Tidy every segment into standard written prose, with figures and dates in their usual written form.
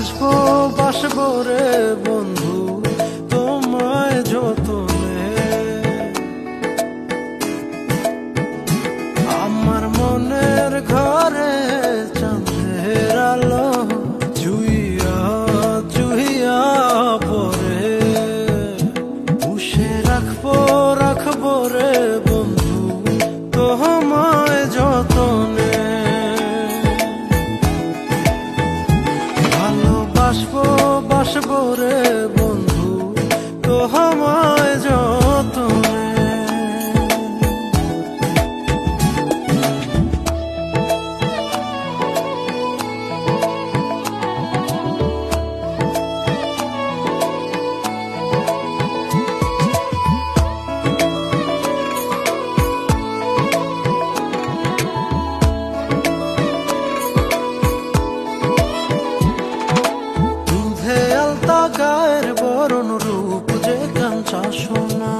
বাসবো বাসবো রে বন্ধু তোমায় যতনে, আমার মনের ঘরে চাঁদের আলো চুইয়া চুইয়া পরে, পুষে রাখবো রাখবো রে বন্ধু তোমায় যতনে। ভালোবাসবো বাসবো রে বন্ধু তোমায় যতনে। গায়ের বরণ রূপ যে কাঞ্চা সোনা,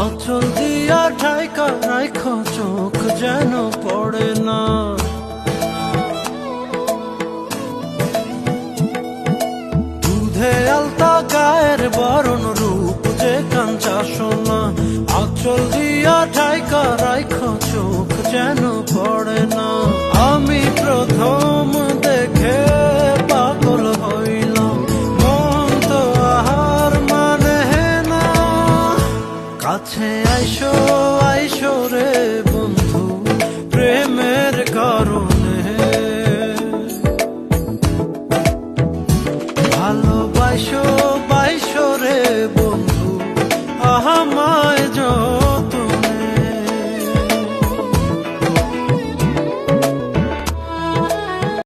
আঁচল দিয়া ঢাইকা রাইখা চোখ যেন পড়ে না। দুধে আলতা গায়ের বরণ রূপ যে কাঞ্চা সোনা, আঁচল দিয়া ঢাইকা রাইখা চোখ যেন